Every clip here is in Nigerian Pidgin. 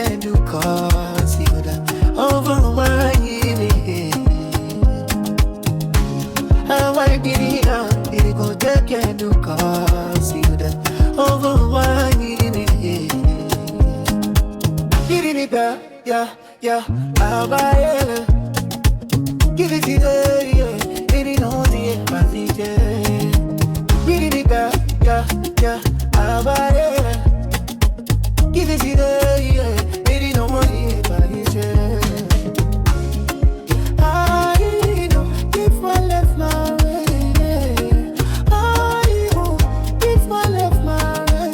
can do cause you the overwhelming me. How I did it go take can do cause you the overwhelming me. Give it back, yeah, how about it? Give it to you, yeah, it don't see it, but it's give it back, yeah, how about it? Give it to you, yeah, it don't want it, but it's I know if I left my way, I know if I left my way,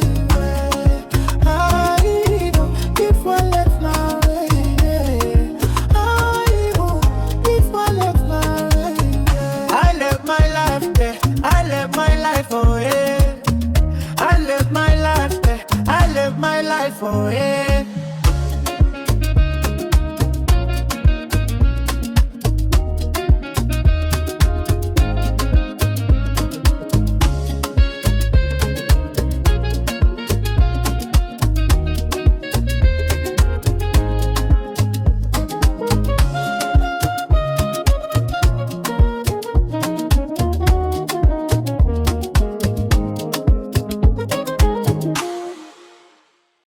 I know if I left my way, I know if I left my way. I left my life there, I left my life away. I left my life there, I left my life away.